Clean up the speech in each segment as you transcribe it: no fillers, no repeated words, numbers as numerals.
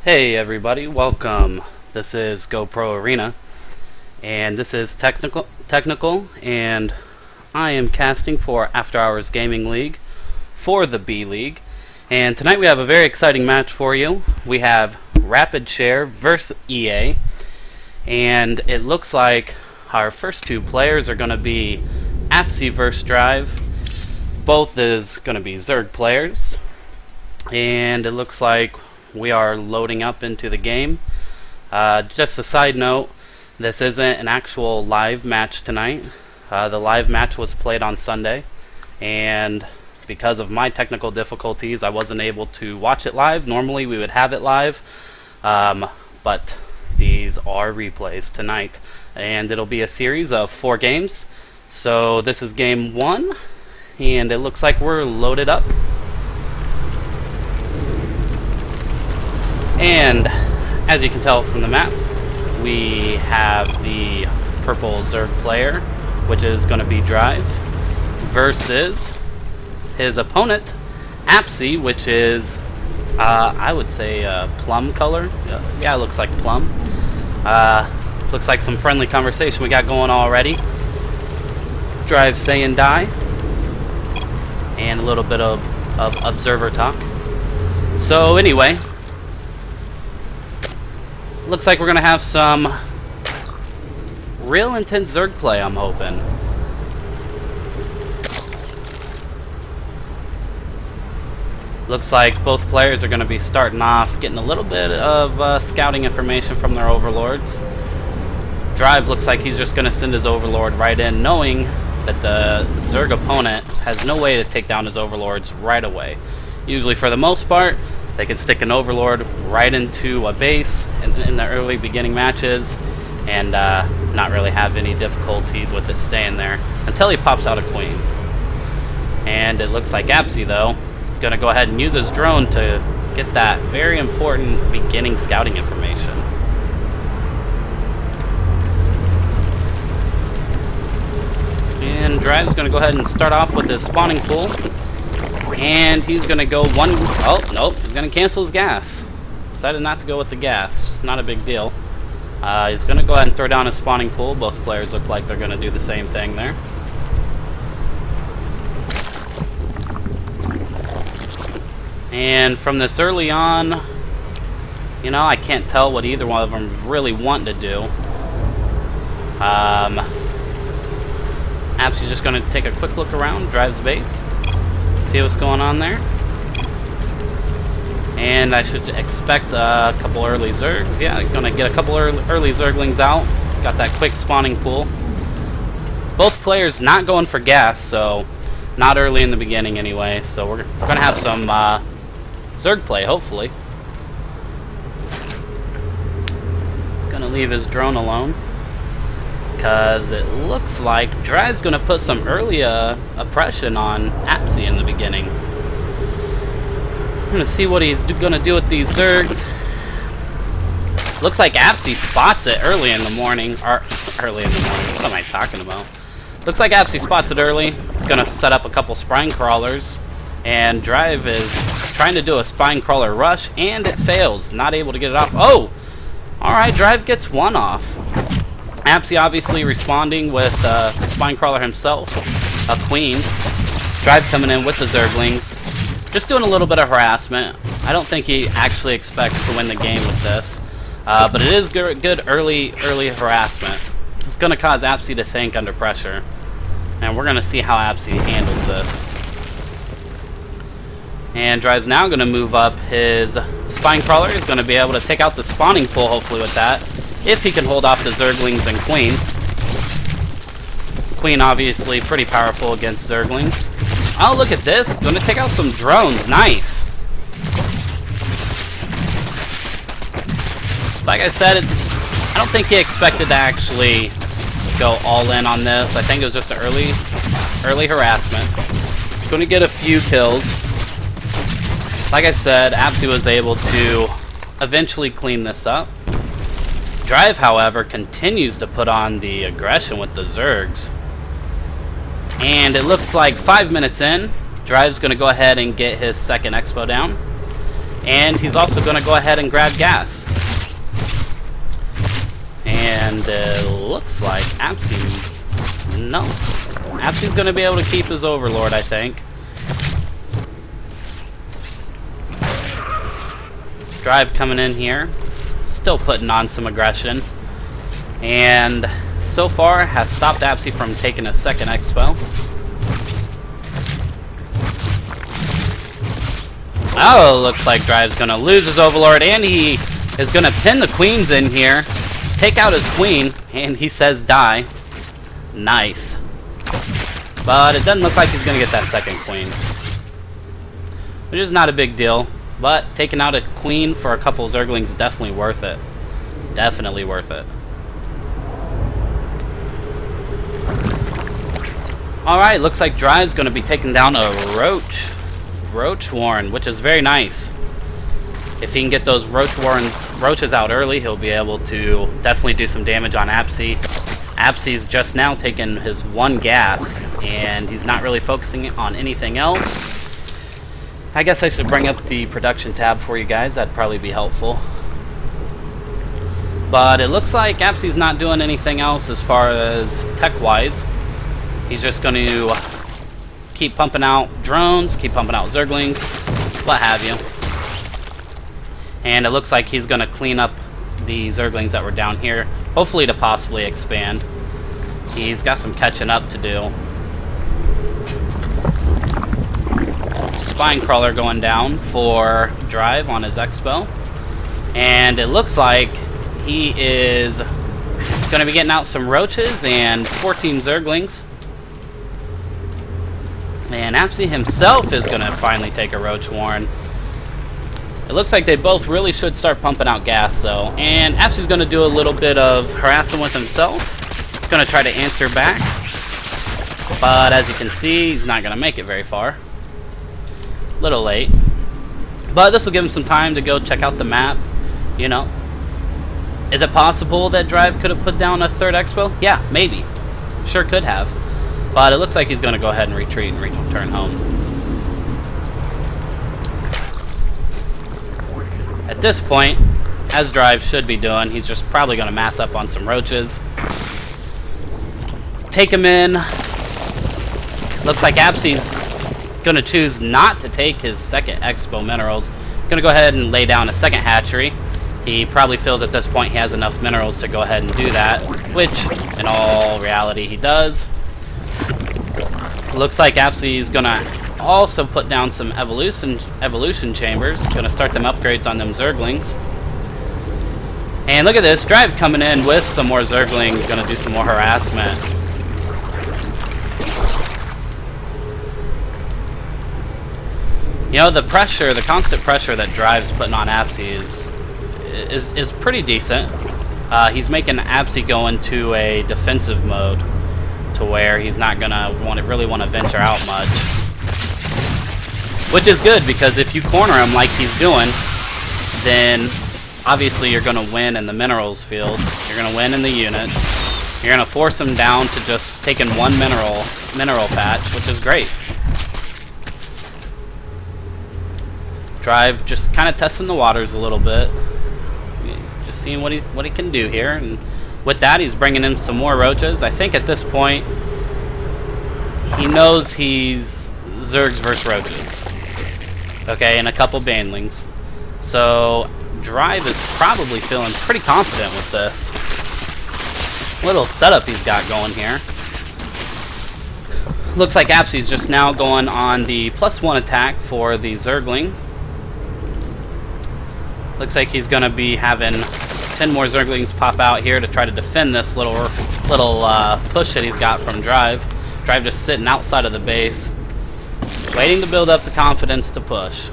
Hey everybody, welcome. This is GoPro Arena, and this is technical, and I am casting for After Hours Gaming League for the B League. And tonight we have a very exciting match for you. We have Rapidshare versus EA, and it looks like our first two players are going to be APSy versus Drive. Both is going to be Zerg players, and it looks like we are loading up into the game. Just a side note, this isn't an actual live match tonight. The live match was played on Sunday, and because of my technical difficulties, I wasn't able to watch it live. Normally we would have it live, but these are replays tonight, and it'll be a series of 4 games. So this is game 1, and it looks like we're loaded up. And as you can tell from the map, we have the purple Zerg player, which is going to be Drive, versus his opponent, APSy, which is, I would say, plum color. Yeah, it looks like plum. Looks like some friendly conversation we got going already. Drive saying die, and a little bit of observer talk. So anyway, looks like we're going to have some real intense Zerg play, I'm hoping. Looks like both players are going to be starting off getting a little bit of scouting information from their overlords. Drive looks like he's just going to send his overlord right in, knowing that the Zerg opponent has no way to take down his overlords right away. Usually, for the most part, they can stick an overlord right into a base in the early beginning matches and not really have any difficulties with it staying there until he pops out a queen. And it looks like APSy, though, is going to go ahead and use his drone to get that very important beginning scouting information. And Drive's going to go ahead and start off with his spawning pool. And he's going to go one... Oh, nope. He's going to cancel his gas. Decided not to go with the gas. Not a big deal. He's going to go ahead and throw down his spawning pool. Both players look like they're going to do the same thing there. And from this early on, you know, I can't tell what either one of them really want to do. APSy's just going to take a quick look around, Drive's base. See what's going on there. And I should expect a couple early Zergs. Yeah, gonna get a couple early Zerglings out. Got that quick spawning pool. Both players not going for gas, so not early in the beginning anyway. So we're gonna have some Zerg play, hopefully. He's gonna leave his drone alone, because it looks like Drive's going to put some early oppression on APSy in the beginning. I'm going to see what he's going to do with these Zergs. Looks like APSy spots it early in the morning. Or, early in the morning. What am I talking about? Looks like APSy spots it early. He's going to set up a couple spine crawlers. And Drive is trying to do a spine crawler rush, and it fails. Not able to get it off. Oh! Alright, Drive gets one off. APSy obviously responding with Spine Crawler himself, a queen. Drive coming in with the Zerglings. Just doing a little bit of harassment. I don't think he actually expects to win the game with this. But it is good early harassment. It's going to cause APSy to think under pressure. And we're going to see how APSy handles this. And Drive's now going to move up his Spine Crawler. He's going to be able to take out the spawning pool, hopefully, with that, if he can hold off the Zerglings and Queen. Queen obviously pretty powerful against Zerglings. Oh, look at this. Gonna take out some drones. Nice. Like I said, I don't think he expected to actually go all in on this. I think it was just an early harassment. Gonna get a few kills. Like I said, APSy was able to eventually clean this up. Drive, however, continues to put on the aggression with the Zergs. And it looks like 5 minutes in, Drive's going to go ahead and get his second expo down. And he's also going to go ahead and grab gas. And it looks like APSy... No. APSy's going to be able to keep his Overlord, I think. Drive coming in here. Still putting on some aggression. And so far has stopped APSy from taking a second expo. Oh, looks like Drive's going to lose his Overlord, and he is going to pin the Queens in here, take out his Queen, and he says die. Nice. But it doesn't look like he's going to get that second Queen, which is not a big deal, but taking out a Queen for a couple Zerglings is definitely worth it. Definitely worth it. Alright, looks like Drive's going to be taking down a Roach Warren, which is very nice. If he can get those roaches out early, he'll be able to definitely do some damage on APSy. APSy's just now taken his one gas, and he's not really focusing on anything else. I guess I should bring up the production tab for you guys. That'd probably be helpful. But it looks like APSy's not doing anything else as far as tech-wise. He's just going to keep pumping out drones, keep pumping out Zerglings, what have you. And it looks like he's going to clean up the Zerglings that were down here, hopefully to possibly expand. He's got some catching up to do. Spine Crawler going down for Drive on his expo. And it looks like he is going to be getting out some roaches and 14 Zerglings. And APSy himself is going to finally take a Roach Warren. It looks like they both really should start pumping out gas, though. And APSy's going to do a little bit of harassing with himself. He's going to try to answer back. But as you can see, he's not going to make it very far. A little late. But this will give him some time to go check out the map. You know. Is it possible that Drive could have put down a third expo? Yeah, maybe. Sure could have. But it looks like he's going to go ahead and retreat and return home. At this point, as Drive should be doing, he's just probably going to mass up on some roaches. Take him in. Looks like APSy's going to choose not to take his second expo minerals. Going to go ahead and lay down a second hatchery. He probably feels at this point he has enough minerals to go ahead and do that, which in all reality he does. Looks like APSy's gonna also put down some evolution chambers. Gonna start them upgrades on them Zerglings. And look at this, Drive coming in with some more Zerglings, gonna do some more harassment. You know, the pressure, the constant pressure that Drive's putting on APSy is pretty decent. He's making APSy go into a defensive mode, to where he's not gonna really want to venture out much. Which is good, because if you corner him like he's doing, then obviously you're gonna win in the minerals field. You're gonna win in the units. You're gonna force him down to just taking one mineral patch, which is great. Drive just kind of testing the waters a little bit, just seeing what he can do here. And with that, he's bringing in some more roaches. I think at this point, he knows he's Zergs versus roaches. Okay, and a couple banelings. So, Drive is probably feeling pretty confident with this little setup he's got going here. Looks like APSy's just now going on the +1 attack for the Zergling. Looks like he's going to be having 10 more Zerglings pop out here to try to defend this little push that he's got from Drive. Drive just sitting outside of the base, waiting to build up the confidence to push.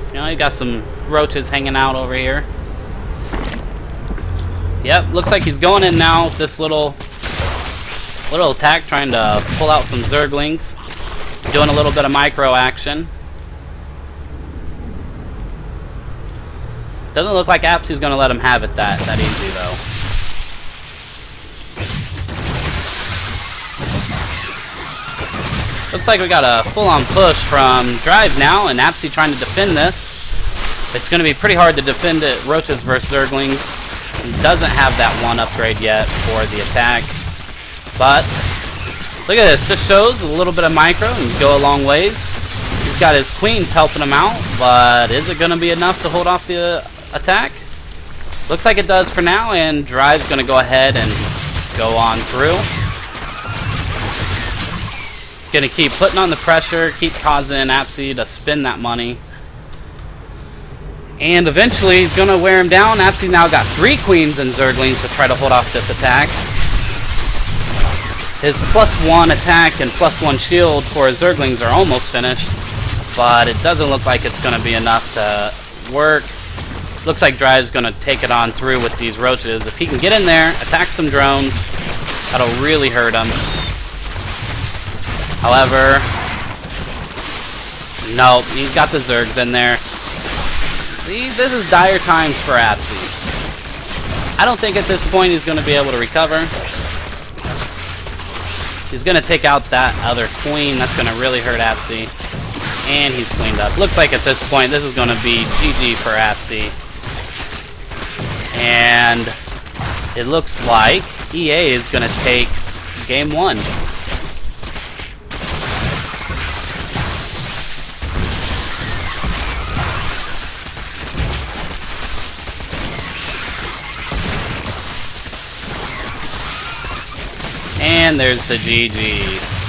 You know, he got some roaches hanging out over here. Yep, looks like he's going in now with this little attack, trying to pull out some Zerglings, doing a little bit of micro action. Doesn't look like APSy's going to let him have it that easy, though. Looks like we got a full-on push from Drive now, and APSy trying to defend this. It's going to be pretty hard to defend it. Roaches versus Zerglings. He doesn't have that one upgrade yet for the attack. But look at this. Just shows a little bit of micro and go a long ways. He's got his queens helping him out, but is it going to be enough to hold off the attack? Looks like it does for now, and Drive's going to go ahead and go on through. Going to keep putting on the pressure, keep causing APSy to spend that money. And eventually he's going to wear him down. APSy's now got 3 queens and Zerglings to try to hold off this attack. His +1 attack and +1 shield for his Zerglings are almost finished, but it doesn't look like it's going to be enough to work. Looks like Drive's going to take it on through with these roaches. If he can get in there, attack some drones, that'll really hurt him. However, nope, he's got the Zergs in there. See, this is dire times for APSy. I don't think at this point he's going to be able to recover. He's going to take out that other queen. That's going to really hurt APSy. And he's cleaned up. Looks like at this point this is going to be GG for APSy. And it looks like EA is going to take game 1. And there's the GG.